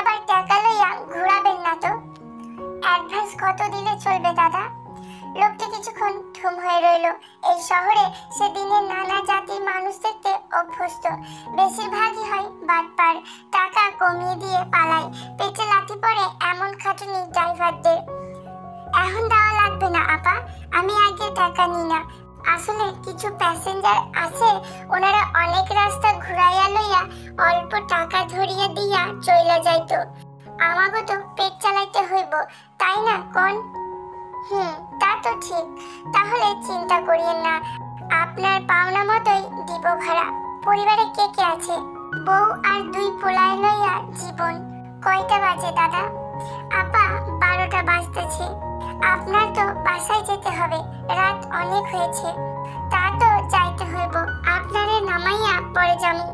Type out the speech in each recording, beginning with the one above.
আবার টাকা লইয়া ঘুরাবেন না তো। অ্যাডভান্স কত দিলে চলবে দাদা? লোকটি কিছুক্ষণ থুম হয়ে রইল। এই শহরে সে দিনের নানা জাতির মানুষ দেখতে অভ্যস্ত। বেশিরভাগই হয় বাটপার, টাকা কমিয়ে দিয়ে পালায়, পেটে লাথি পড়ে এমন খাটুনি ড্রাইভারদের। এখন দেওয়া লাগবে না আপা, আমি আগে টাকা নিই না। আসলে কিছু প্যাসেঞ্জার আছে, ওনারা অনেক রাস্তা ঘুরাইয়া লইয়া অল্প টাকা ধরিয়া দিয়া চইলা যাইতো। আমাকে তো পেট চালাইতে হইব, তাই না কোন? তা তো ঠিক। তাহলে চিন্তা করিয়েন না, আপনার পাওনা মতোই দিব ভাড়া। পরিবারে কে কে আছে? বউ আর 2 পোলায় লইয়া জীবন। কয়টা বাজে দাদা? আপা 12টা বাজতেছে। আপনার তো বাসায় যেতে হবে, রাত অনেক হয়েছে। তা তো যাইতে হইব, আপনারে নামাইয়া পরে যাবো।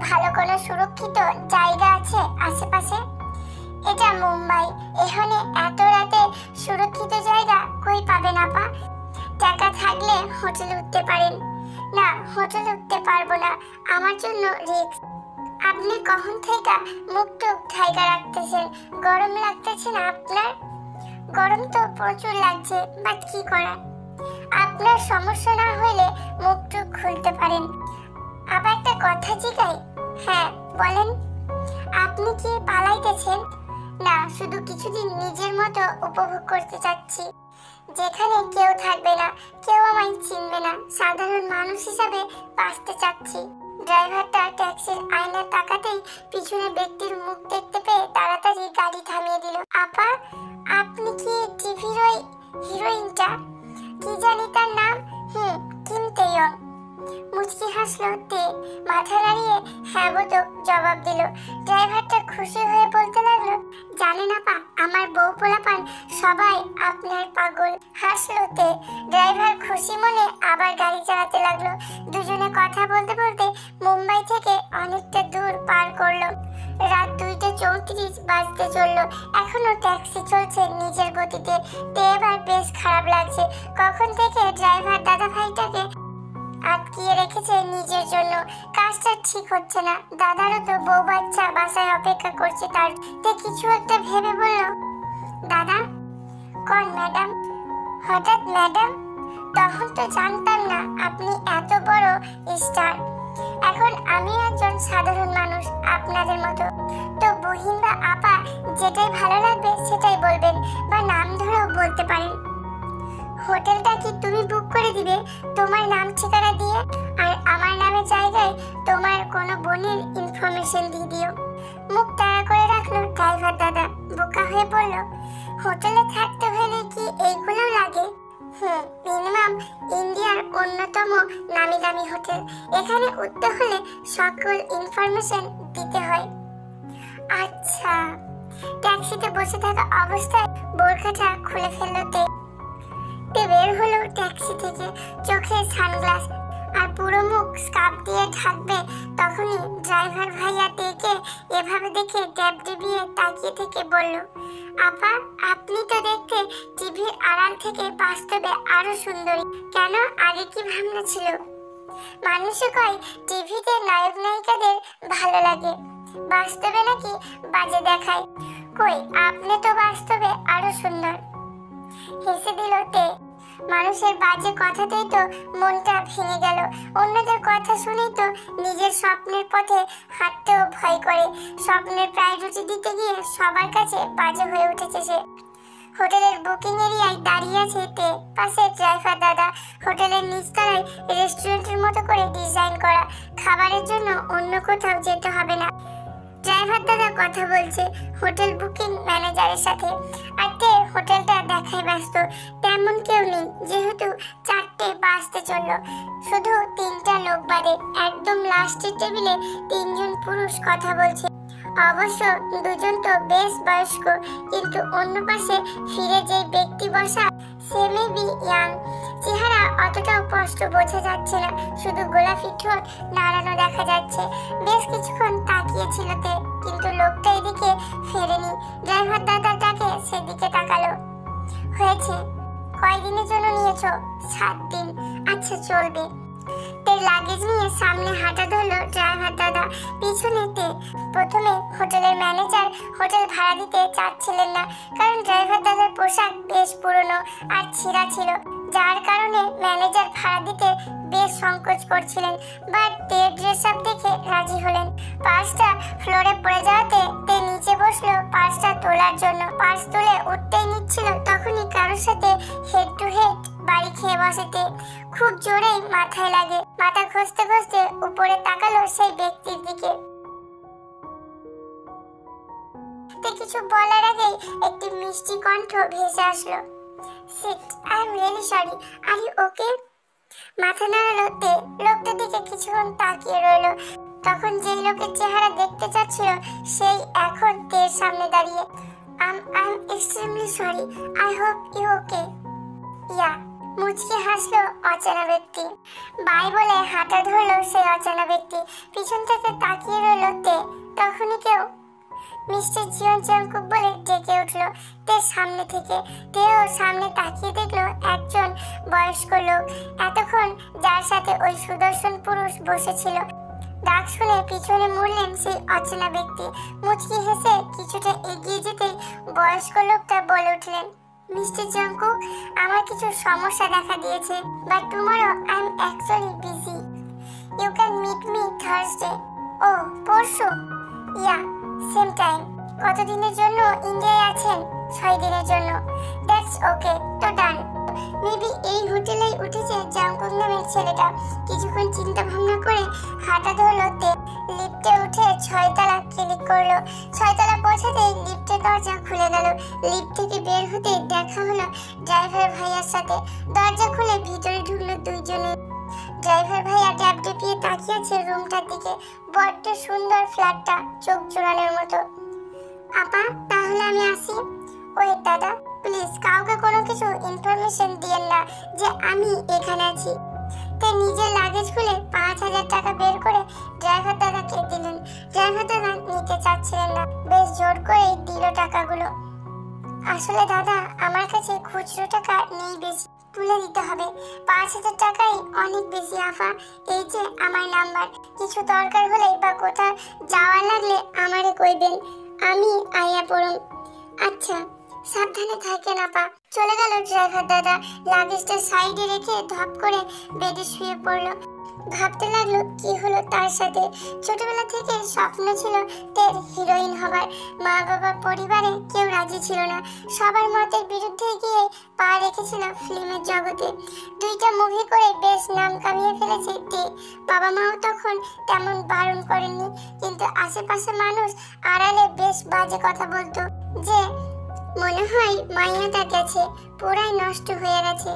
ভালো কোনো সুরক্ষিত জায়গা আছে আশেপাশে? এটা মুম্বাই, এখানে এত রাতে সুরক্ষিত জায়গা কই পাবেন আপা? টাকা থাকলে হোটেলে উঠতে পারেন। না, হোটেলে উঠতে পারবো না, আমার জন্য রিস্ক। আপনি কখন থেকে মুখ টুক ঢাকা রাখতেছেন? গরম লাগতেছে না আপনার? গরম তো প্রচুর লাগছে, বাট কি করার। আপনার সমস্যা না হইলে মুখ টুক খুলতে পারেন। আবার একটা কথা জিগাই? হ্যাঁ বলেন। আপনি কি পালাইতেছেন? না, শুধু কিছুদিন নিজের মতো উপভোগ করতে চাচ্ছি, যেখানে কেউ থাকবে না, কেউ আমায় চিনবে না, সাধারণ মানুষ হিসাবে বাঁচতে চাচ্ছি। ড্রাইভারটা ট্যাক্সির আয়নার তাকাতেই পিছনে ব্যক্তির মুখ দেখতে পেয়ে তাড়াতাড়ি গাড়ি থামিয়ে দিল। আপা, আপনি কি টিভির ওই হিরোইনটা? কি জানি তার নাম? Kim Taeyong. মুচকি হাসলো তে, মাথা নাড়িয়ে হ্যাঁ বোধক জবাব দিল। ড্রাইভারটা খুশি হয়ে বলতে লাগলো, জানেন আপা, আমার বউ পোলাপান সবাই আপনার পাগল। হাসলো তে। ড্রাইভার খুশি মনে আবার গাড়ি চালাতে লাগলো। দুজনে কথা বলতে বলতে মুম্বাই থেকে অনেকটা দূর পার করলো। রাত 2:34 বাজতে চললো। এখনো ট্যাক্সি চলছে নিজের গতিতে। তে এবার বেশ খারাপ লাগছে। কখন থেকে ড্রাইভার দাদা ভাইটাকে আটকিয়ে রেখেছে নিজের জন্য। কাজটা ঠিক হচ্ছে না। দাদারও তো বউ বাচ্চা বাসায় অপেক্ষা করছে তার। তে কিছু একটা ভেবে বলল, দাদা। কোন ম্যাডাম? হঠাৎ ম্যাডাম? তখন তো জানতাম না আপনি এত বড় স্টার। এখন আমি একজন সাধারণ মানুষ আপনাদের মতো। তো বহিন বা আপা যেটাই ভালো লাগবে সেটাই বলবেন, বা নাম ধরেও বলতে পারেন। হোটেলটা কি তুমি বুক করে দিবে তোমার নাম ঠিকানা দিয়ে? আর আমার নামের জায়গায় তোমার কোনো বোনের ইনফরমেশন দিয়ে দিও। মুখ তাড়া করে রাখলো ড্রাইভার দাদা। বোকা হয়ে বলল, হোটেলে থাকতে হলে কি এইগুলো লাগে? মিনিমাম ইন্ডিয়ার অন্যতম নামি দামি হোটেল। এখানে উঠতে হলে সকল ইনফরমেশন দিতে হয়। আচ্ছা। ট্যাক্সিতে বসে থাকা অবস্থায় বোরখাটা খুলে ফেললো তে। বের হলো ট্যাক্সি থেকে। চোখে সানগ্লাস আর পুরো মুখ স্কার্ফ দিয়ে ঢাকবে, তখনই ড্রাইভার ভাইয়া তেকে এভাবে দেখে ড্যাব ডেবিয়ে তাকিয়ে থেকে বলল, আপা, আপনি তো দেখতে টিভির আড়াল থেকে বাস্তবে আরো সুন্দরী। কেন, আগে কি ভাবনা ছিল? মানুষে কয় টিভিতে নায়ক নায়িকাদের ভালো লাগে, বাস্তবে নাকি বাজে দেখায়। কই, আপনি তো বাস্তবে আরো সুন্দর। হেসে দিল তে। মানুষের বাজে কথাতেই তো মনটা ভেঙে গেল। অন্যদের কথা শুনেই তো নিজের স্বপ্নের পথে হাঁটতেও ভয় করে। স্বপ্নের প্রায়োরিটি দিতে গিয়ে সবার কাছে বাজে হয়ে উঠেছে সে। হোটেলের বুকিং এরিয়ায় দাঁড়িয়ে আছে তে। পাশে ড্রাইভার দাদা। হোটেলের নিচতলায় রেস্টুরেন্টের মতো করে ডিজাইন করা। খাবারের জন্য অন্য কোথাও যেতে হবে না। ড্রাইভার দাদা কথা বলছে হোটেল বুকিং ম্যানেজারের সাথে। আর তে হোটেলটা দেখায় ব্যস্ত। তেমন কেউ নেই, যেহেতু 4টে বাজতে চললো। শুধু 3টা লোক বাদে। একদম লাস্টের টেবিলে 3জন পুরুষ কথা বলছে। অবশ্য 2জন তো বেশ বয়স্ক, কিন্তু অন্য পাশে ফিরে যে ব্যক্তি বসা সে মেবি ইয়াং। চেহারা অতটাও স্পষ্ট বোঝা যাচ্ছে না, শুধু গোলাপি ঠোঁট নাড়ানো দেখা যাচ্ছে। বেশ কিছুক্ষণ তাকিয়েছিল তে, কিন্তু লোকটা এদিকে ফেরেনি। ড্রাইভার দাদার ডাকে সেদিকে তাকালো। হয়েছে। কয়দিনের জন্য নিয়েছো? 7 দিন। আচ্ছা চলবে। তের লাগেজ নিয়ে সামনে হাঁটা ধরলো ড্রাইভার দাদা, পিছনে তে। প্রথমে হোটেলের ম্যানেজার হোটেল ভাড়া দিতে চাচ্ছিলেন না, কারণ ড্রাইভার দাদার পোশাক বেশ পুরনো আর ছিঁড়া ছিল, যার কারণে ম্যানেজার ভাড়া দিতে বেশ সংকোচ করছিলেন। বাট তের ড্রেস আপ দেখে রাজি হলেন। পার্সটা ফ্লোরে পড়ে যাওয়াতে তে নিচে বসলো পার্সটা তোলার জন্য। পার্স তুলে উঠতেই নিচ্ছিল, তখনই কারোর সাথে হেড টু হেড বাড়ি খেয়ে বসে তে। খুব জোরেই মাথায় লাগে। মাথা ঘষতে ঘষতে উপরে তাকালো সেই ব্যক্তির দিকে। তে কিছু বলার আগেই একটি মিষ্টি কণ্ঠ ভেসে আসলো, shit, I am really sorry, are you okay? মাথা নাড়ালো তে। লোকটার দিকে কিছুক্ষণ তাকিয়ে রইল। তখন যেই লোকের চেহারা দেখতে চাচ্ছিল সেই এখন তের সামনে দাঁড়িয়ে। I am extremely sorry, I hope you okay. Yeah. মুচকি হাসলো অচেনা ব্যক্তি। বাই বলে হাঁটা ধরলো সেই অচেনা ব্যক্তি। পিছন থেকে তাকিয়ে রইল তে। তখনই কেউ মিস্টার জিয়ন জাংকুক বলে ডেকে উঠলো তের সামনে থেকে। তেও সামনে তাকিয়ে দেখলো একজন বয়স্ক লোক, এতক্ষণ যার সাথে ওই সুদর্শন পুরুষ বসেছিল। ডাক শুনে পিছনে মুড়লেন সেই অচেনা ব্যক্তি। মুচকি হেসে কিছুটা এগিয়ে যেতে বয়স্ক লোকটা বলে উঠলেন, মিস্টার জাংকুক, আমার কিছু সমস্যা দেখা দিয়েছে, but tomorrow I am actually busy. You can meet me Thursday. ও, পরশু? Yeah, same time. কতদিনের জন্য ইন্ডিয়ায় আছেন? 6 দিনের জন্য। দ্যাটস ওকে, তো ডান। মেবি এই হোটেলেই উঠেছে জাংকুক নামের ছেলেটা। কিছুক্ষণ চিন্তা ভাবনা করে হাঁটা ধরলো তে। লিফটে উঠে 6 তলা ক্লিক করলো। 6 তলা পৌঁছাতেই লিফটের দরজা খুলে গেল। লিফট থেকে বের হতে দেখা হলো ড্রাইভার ভাইয়ার সাথে। দরজা খুলে ভিতরে ঢুকলো দুইজনে। ড্রাইভার ভাইয়া ট্যাব টিপিয়ে তাকিয়ে আছে রুমটার দিকে। বড্ড সুন্দর ফ্ল্যাটটা, চোখ জোড়ানোর মতো। আপা, তাহলে আমি আসি? ওয়েট দাদা, প্লিজ কাউকে কোনো কিছু ইনফরমেশন দিয়েন না যে আমি এখানে আছি। তে নিজের লাগেজ খুলে 5000 টাকা বের করে ড্রাইভার দাদাকে দিলেন। ড্রাইভার দাদা নিতে চাচ্ছিলেন না, বেশ জোর করে দিল টাকাগুলো। আসলে দাদা, আমার কাছে খুচরো টাকা নেই বেশি, তুলে দিতে হবে। 5000 টাকাই অনেক বেশি আফা। এই যে আমার নাম্বার, কিছু দরকার হলে বা কোথাও যাওয়ার লাগলে আমারে কইবেন, আমি আইয়া পড়ুম। আচ্ছা, সাবধানে থাকেন আপা। চলে গেল ড্রাইভার দাদা। লাগেজটা সাইডে রেখে ধপ করে বেডে শুয়ে পড়লো। ভাবতে লাগলো কি হলো তার সাথে। ছোটবেলা থেকে স্বপ্ন ছিল তের হিরোইন হবার। মা বাবা পরিবারে কেউ রাজি ছিল না, সবার মতের বিরুদ্ধে গিয়ে পা রেখেছিল ফিল্মের জগতে। 2টা মুভি করে বেশ নাম কামিয়ে ফেলেছে তে। বাবা মাও তখন তেমন বারণ করেননি, কিন্তু আশেপাশে মানুষ আড়ালে বেশ বাজে কথা বলতো যে মনে হয় মাইয়াটা গেছে, পুরাই নষ্ট হয়ে গেছে।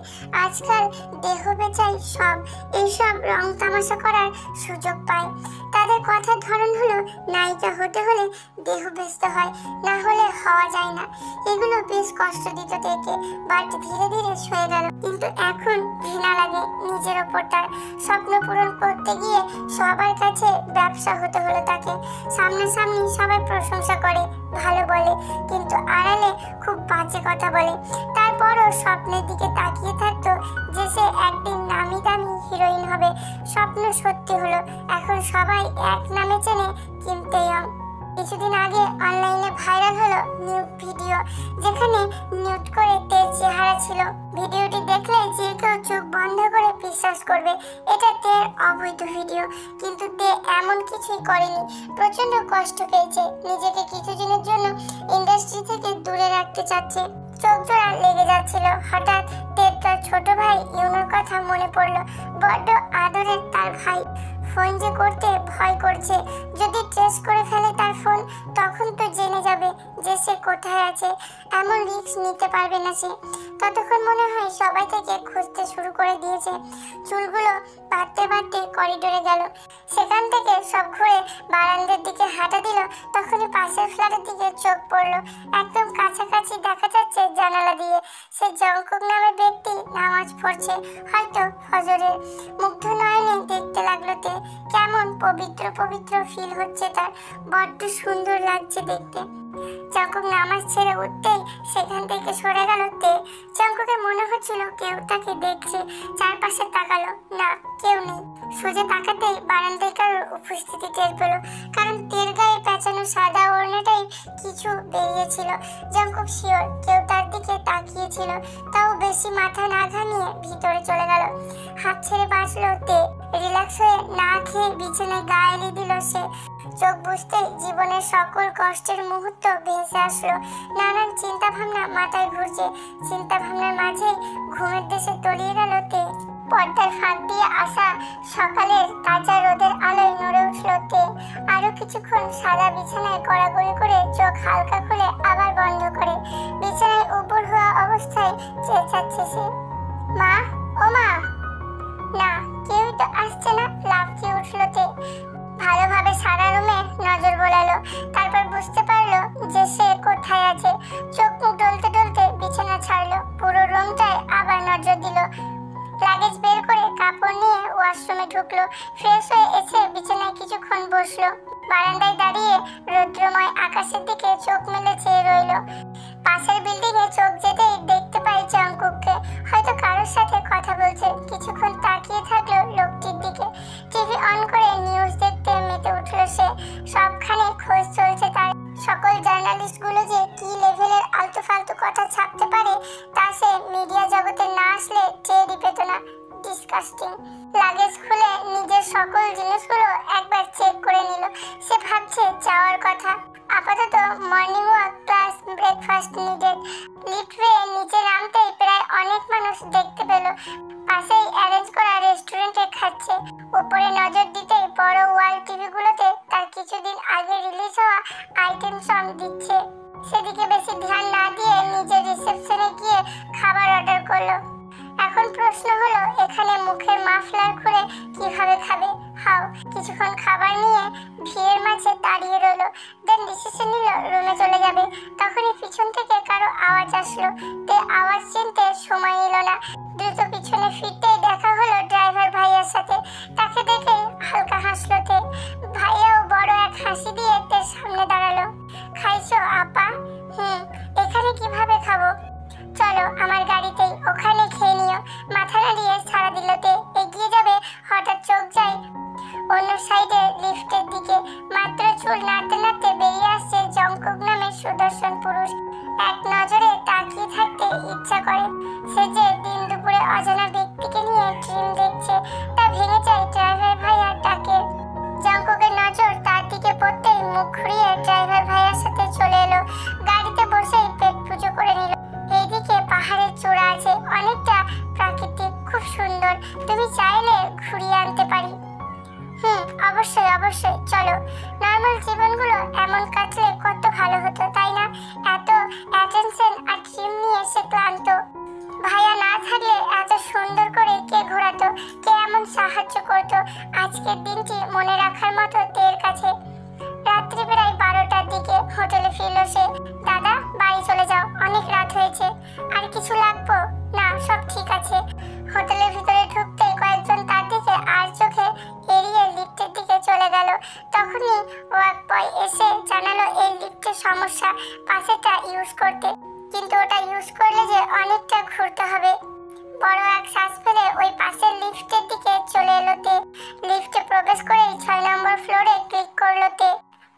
আজকাল দেহ বেচাই সব এইসব রং তামাশা করার সুযোগ পায়। তাদের কথার ধরন হলো নায়িকা হতে হলে দেহ বেচতে হয়, না হলে হওয়া যায় না। এগুলো বেশ কষ্ট দিত থেকে, বাট ধীরে ধীরে সয়ে গেল। কিন্তু এখন ঘৃণা লাগে নিজের ওপর। তার স্বপ্ন পূরণ করতে গিয়ে সবার কাছে ব্যবসা হতে হলো তাকে। সামনাসামনি সবাই প্রশংসা করে, ভালো বলে, কিন্তু আড়ালে খুব বাজে কথা বলে। তারপরও স্বপ্নের দিকে তাকিয়ে থাকতো যে সে একদিন নামি দামি হিরোইন হবে। স্বপ্ন সত্যি হলো। এখন সবাই এক নামে চেনে, কিম তেয়ং। কিছুদিন আগে অনলাইনে ভাইরাল হলো নিউড ভিডিও, যেখানে নিউড করে তের চেহারা ছিল। ভিডিওটি দেখলে যে কেউ চোখ বন্ধ করে বিশ্বাস করবে এটা তের অবৈধ ভিডিও, কিন্তু তে এমন কিছুই করেনি। প্রচন্ড কষ্ট পেয়েছে, নিজেকে কিছুদিনের জন্য ইন্ডাস্ট্রি থেকে দূরে রাখতে চাচ্ছে। চোখ জোড়া লেগে যাচ্ছিল। হঠাৎ তের তার ছোট ভাই ইউনোর কথা মনে পড়লো। বড্ড আদরের তার ভাই। ফোন যে করতে ভয় করছে, যদি ট্রেস করে ফেলে তার ফোন, তখন তো জেনে যাবে যে সে কোথায় আছে। এমন রিস্ক নিতে পারবে না সে। ততক্ষণ মনে হয় সবাই থেকে খুঁজতে শুরু করে দিয়েছে। চুলগুলো বাঁধতে বাঁধতে করিডোরে গেল। সেখান থেকে সব ঘুরে বারান্দার দিকে হাঁটা দিল। তখনই পাশের ফ্ল্যাটের দিকে চোখ পড়লো। একদম কাছাকাছি দেখা যাচ্ছে জানালা দিয়ে সে জংকুক নামের ব্যক্তি নামাজ পড়ছে, হয়তো ফজরের। মুগ্ধ নয়নে দেখতে লাগলো তে। কেমন পবিত্র পবিত্র ফিল হচ্ছে তার, বড্ড সুন্দর লাগছে দেখতে। জংকুক নামাজ ছেড়ে উঠতেই সেখান থেকে সরে গেল তে। জংকুকের মনে হচ্ছিল হচ্ছিল কেউ তাকে দেখছে। চারপাশে তাকালো, না কেউ নেই। সোজা তাকাতেই বারান্দায় কারোর উপস্থিতি টের পেল, কারণ তেল গায়ে পেঁচানো সাদা ওড়নাটাই কিছু বেরিয়েছিল। জঙ্কুক শিওর কেউ তার দিকে তাকিয়েছিল, তাও বেশি মাথা না ঘামিয়ে ভিতরে চলে গেল। হাত ছেড়ে বাঁচলো তে। রিল্যাক্স হয়ে না খেয়ে বিছানায় গা এলিয়ে দিল সে। চোখ বুঝতেই জীবনের সকল কষ্টের মুহূর্ত ভেসে আসলো। নানান চিন্তা ভাবনা মাথায় ঘুরছে। চিন্তা ভাবনার মাঝে ঘুমের দেশে তলিয়ে গেল তে। পর্দার ফাঁক দিয়ে আসা সকালের কাঁচা রোদের আলোয় নড়ে উঠল তে। আরো কিছুক্ষণ সাদা বিছানায় গড়াগড়ি করে চোখ হালকা খুলে আবার বন্ধ করে বিছানায় উপর হওয়া অবস্থায় চেঁচাচ্ছে সে, মা, ও মা। না, কেউই তো আসছে না। লাফিয়ে উঠল তে। ভালোভাবে সারা রুমে নজর বোলালো, তারপর বুঝতে পারলো যে সে কোথায় আছে। চোখ মুখ ডলতে ডলতে বিছানা ছাড়লো, পুরো রুমটায় আবার নজর দিল। লাগেজ বের করে কাপড় নিয়ে ওয়াশরুমে ঢুকলো। ফ্রেশ হয়ে এসে বিছানায় কিছুক্ষণ বসলো। বারান্দায় দাঁড়িয়ে রৌদ্রময় আকাশের দিকে চোখ মেলে চেয়ে রইল। পাশের বিল্ডিং এ চোখ যেতেই দেখতে পাই জঙ্কুককে, হয়তো কারোর সাথে কথা বলছে। কিছুক্ষণ তাকিয়ে থাকলো লোকটির দিকে। টিভি অন করে নিউজ দেখতে মেতে উঠলো সে। সবখানে খোঁজ চলছে তার। সকল জার্নালিস্ট গুলো যে কি লেভেলের আলতু ফালতু কথা ছাপতে পারে তা সে মিডিয়া জগতে না আসলে টেরই পেত না। ডিসকাস্টিং। লাগেজ খুলে নিজের সকল জিনিসগুলো একবার চেক করে নিল। সে ভাবছে যাওয়ার কথা। আপাতত morning walk plus breakfast needed. Lift পেয়ে নিচে নামতেই প্রায় অনেক মানুষ দেখতে পেল। পাশেই অ্যারেঞ্জ করা রেস্টুরেন্টে খাচ্ছে। উপরে নজর দিতেই বড় ওয়াল টিভিগুলোতে তার কিছুদিন আগে রিলিজ হওয়া আইটেম সং দিচ্ছে। সেদিকে বেশি ধ্যান না দিয়ে নিজের রিসেপশনে গিয়ে খাবার অর্ডার করলো। এখন প্রশ্ন হলো এখানে মুখের মাফলার খুলে কিভাবে খাবে। হাও কিছুক্ষণ খাবার নিয়ে ভিড়ের মাঝে দাঁড়িয়ে রইল। দেন ডিসিশন নিল রুমে চলে যাবে। তখনই পিছন থেকে কারো আওয়াজ আসলো। তে আওয়াজ চিনতে সময় নিল না। দ্রুত পিছনে ফিরতেই দেখা হলো ড্রাইভার ভাইয়ার সাথে। তাকে দেখে হালকা হাসলো তে। ভাইয়াও বড় এক হাসি দিয়ে তের সামনে দাঁড়ালো। খাইছো আপা? এখানে কিভাবে খাবো? চলো আমার গাড়িতেই, ওখানে খেয়ে নিও। মাথা নাড়িয়ে সাড়া দিল তে। এগিয়ে যাবে হঠাৎ চোখ যায় অন্য সাইডে লিফটের দিকে। মাত্র চুল নাড়তে নাড়তে বেরিয়ে আসছে জঙ্কুক নামের সুদর্শন পুরুষ। এক নজরে তাকিয়ে থাকতে ইচ্ছা করে। সে যে দিন দুপুরে অজানা ব্যক্তিকে নিয়ে ড্রিম দেখছে তা ভেঙে যায় ড্রাইভার ভাইয়ার ডাকে। জঙ্কুকের নজর তার দিকে পড়তেই মুখ ঘুরিয়ে ড্রাইভার ভাইয়ার সাথে চলে এলো। গাড়িতে বসেই পেট পুজো করে নিল। এইদিকে পাহাড়ের চূড়া আছে, অনেকটা প্রাকৃতিক, খুব সুন্দর। তুমি চাইলে ঘুরিয়ে আনতে পারি। অবশ্যই অবশ্যই, চলো। নর্মাল জীবনগুলো এমন কাটলে কত ভালো হতো, তাই না? এত অ্যাটেনশন আর ড্রিম নিয়ে সে ক্লান্ত। ভাইয়া না থাকলে এত সুন্দর করে কে ঘোরাতো, কে এমন সাহায্য করতো। আজকের দিনটি মনে রাখার মতো তের কাছে। রাত্রি প্রায় 12টার দিকে হোটেলে ফিরল সে। দাদা বাড়ি চলে যাও, অনেক রাত হয়েছে। আর কিছু লাগবো? না, সব ঠিক আছে। হোটেলের ভিতরে ঢুকতে কয়েকজন তার দিকে আর চোখে এড়িয়ে লিফটের দিকে চলে গেল। তখনই ওয়ার্ক বয় এসে জানালো এই লিফটের সমস্যা, পাশেটা ইউজ করতে। কিন্তু ওটা ইউজ করলে যে অনেকটা ঘুরতে হবে। বড় এক শ্বাস ফেলে ওই পাশের লিফটের দিকে চলে এলো তে। লিফটে প্রবেশ করেই 6 নম্বর ফ্লোরে ক্লিক করলো তে।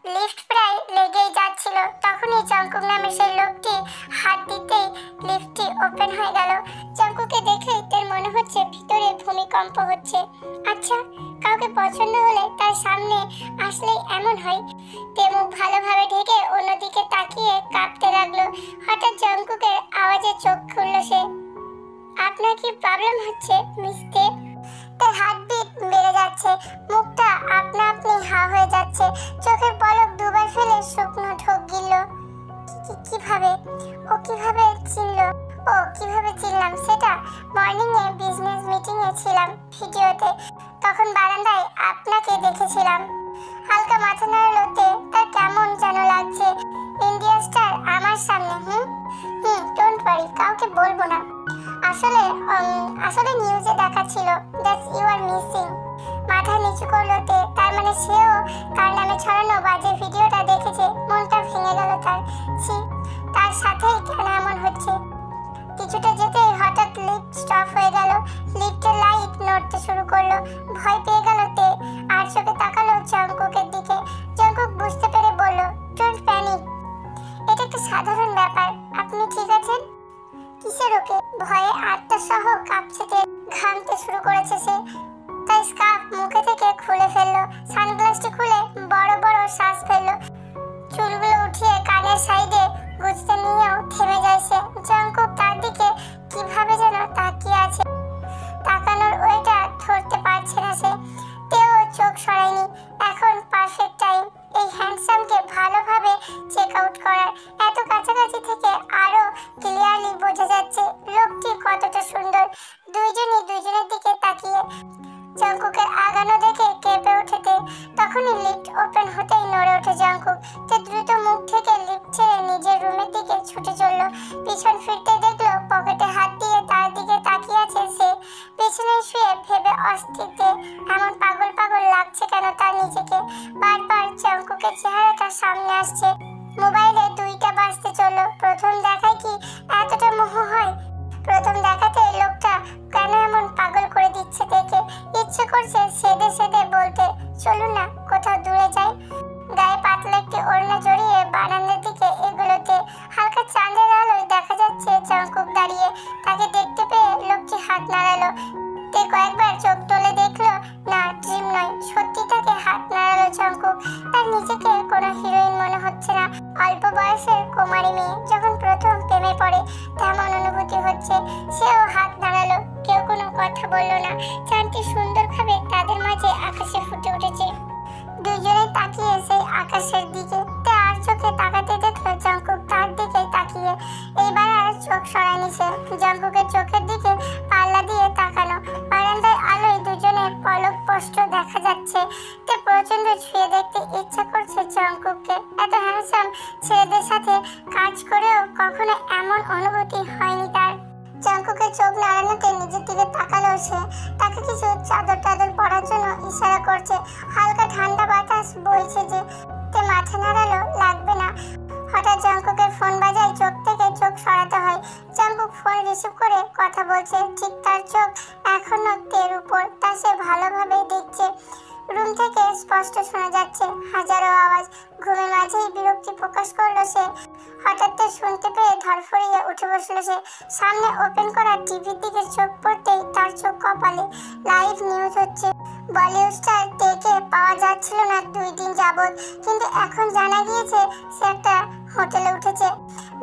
লিফট প্রায় লেগেই যাচ্ছিল। তখনই জঙ্কুক নামে সেই লোকটি হাত দিতেই লিফটটি ওপেন হয়ে গেল। জঙ্কুকে দেখেই তার মনে হচ্ছে ভিতরে ভূমিকম্প হচ্ছে। আচ্ছা, কাউকে পছন্দ হলে তার সামনে আসলেই এমন হয়। তে মুখ ভালোভাবে ঢেকে অন্যদিকে তাকিয়ে কাঁপতে লাগলো। হঠাৎ জঙ্কুকের আওয়াজে চোখ খুলল সে। আপনার কি প্রবলেম হচ্ছে মিস্তে? তার হার্টবিট বেড়ে যাচ্ছে, মুখটা আপনা আপনি হা হয়ে যাচ্ছে। চোখের পলক দুবার ফেলে শুকনো ঢোক গিলল। কিভাবে? ও কিভাবে চিনল? ও কিভাবে চিনলাম সেটা? মর্নিং এ বিজনেস মিটিং এ ছিলাম ভিডিওতে, তখন বারান্দায় আপনাকে দেখেছিলাম। হালকা মাথা নাড়ালো তে। তার কেমন যেন লাগছে। ইন্ডিয়া স্টার আমার সামনে। ডোন্ট ওয়ারি, কাউকে বলবো না। আসলে নিউজে দেখাচ্ছিল দ্যাটস ইউ আর মিসিং। মাথা নিচু করলো তে। তার মানে সেও তার নামে ছড়ানো বাজে ভিডিওটা দেখেছে। মনটা ভেঙে গেল তার। তার সাথেই কেন এমন হচ্ছে? কিছুটা যেতেই হঠাৎ লিফট সাধারণ ব্যাপার। আপনি ঠিক আছেন? কিসের ওকে? ভয়ে আত্মা সহ কাঁপছে তে, ঘামতে শুরু করেছে সে। তাই স্কার্ফ মুখে থেকে খুলে ফেললো, সানগ্লাসটি খুলে বড় বড় শ্বাস ফেললো, চুলগুলো উঠিয়ে কানের সাইডে গুজতে নিয়েও থেমে যায় সে। জঙ্কুক তার দিকে কিভাবে যেন তাকিয়ে আছে, তাকানোর ওইটা ধরতে পারছে না সে। তেও চোখ সরায়নি। এখন পারফেক্ট টাইম এই হ্যান্ডসামকে ভালোভাবে চেক আউট করার। এত কাছাকাছি থেকে আরো ক্লিয়ারলি বোঝা যাচ্ছে লোকটি কতটা সুন্দর। দুইজনই দুইজনের দিকে তাকিয়ে। জঙ্কুকের আগানো দেখে কেঁপে উঠেতে, তখনই লিফট ওপেন হতেই নড়ে ওঠে জঙ্কুক। তে দ্রুত মুখ থেকে লিফট ছেড়ে নিজের রুমের দিকে ছুটে চলল। পিছন ফিরতে দেখলো পকেটে হাত দিয়ে তার দিকে তাকিয়ে আছে সে। পিছনে শুয়ে ভেবে অস্থিরতে এমন পাগল পাগল লাগছে কেন তার নিজেকে। বারবার জঙ্কুকের চেহারাটা সামনে আসছে। মোবাইলে 2টা বাজতে চললো। প্রথম দেখায় কি এতটা মোহ হয়? প্রথম দেখাতে লোকটা কেন এমন পাগল করে দিচ্ছে দেখে ইচ্ছে করছে সেদে সেদে বলতে, চলুন না কোথাও দূরে যাই। গায়ে পাতলা একটি ওড়না জড়িয়ে বারান্দার দিকে এগুলোতে হালকা চাঁদের আলোয় দেখা যাচ্ছে জঙ্কুক দাঁড়িয়ে। তাকে দেখতে পেয়ে লোকটি হাত নাড়ালো। তে কয়েকবার চোখ তুলে দেখলো, না ড্রিম নয়, সত্যি তাকে হাত নাড়ালো জঙ্কুক। তার নিজেকে কোনো হিরোইন মনে হচ্ছে না, অল্প বয়সের কুমারী মেয়ে যখন প্রথম প্রেমে পড়ে তেমন অনুভূতি হচ্ছে। সেও হাত নাড়ালো। কেউ কোনো কথা বলল না। চাঁদটি সুন্দরভাবে তাদের মাঝে আকাশে ফুটে উঠেছে। দুইজনে তাকিয়ে সেই আকাশের দিকে। তে আর চোখে তাকাতে দেখলো জঙ্কুক তার দিকে তাকিয়ে। এইবার আর চোখ সরায়নি সে। জঙ্কুকের চোখের দিকে পাল্লা দিয়ে তাকানো। বারান্দায় আলোয় দুজনের পলক স্পষ্ট দেখা যাচ্ছে। তে প্রচন্ড ছুঁয়ে দেখতে ইচ্ছা করছে জঙ্কুককে। এত হ্যান্ডসাম ছেলেদের সাথে কাজ করেও কখনো এমন অনুভূতি হয়নি তার। জঙ্কুকের চোখ নাড়ানোতে নিজের দিকে তাকালো সে। তাকে কিছু চাদর টাদর পরার জন্য ইশারা করছে। হালকা ঠান্ডা বাতাস বইছে যে। তে মাথা নাড়ালো, লাগবে না। হঠাৎ জঙ্কুকের ফোন বাজায়। চোখ থেকে চোখ সরাতে হয়। জঙ্কুক ফোন রিসিভ করে কথা বলছে। ঠিক তার চোখ এখনো তের উপর, তা সে ভালোভাবে দেখছে। রুম থেকে স্পষ্ট শোনা যাচ্ছে হাজারো আওয়াজ। ঘুমের মাঝেই বিরক্তি প্রকাশ করলো সে। হঠাৎ শুনতে পেয়ে ধরফড়িয়ে উঠে বসলো সে। সামনে ওপেন করা টিভির দিকে চোখ পড়তেই তার চোখ কপালে। লাইভ নিউজ হচ্ছে। বলিউড স্টার টেকে পাওয়া যাচ্ছিল না 2 দিন যাবত, কিন্তু এখন জানা গিয়েছে সে একটা হোটেলে উঠেছে।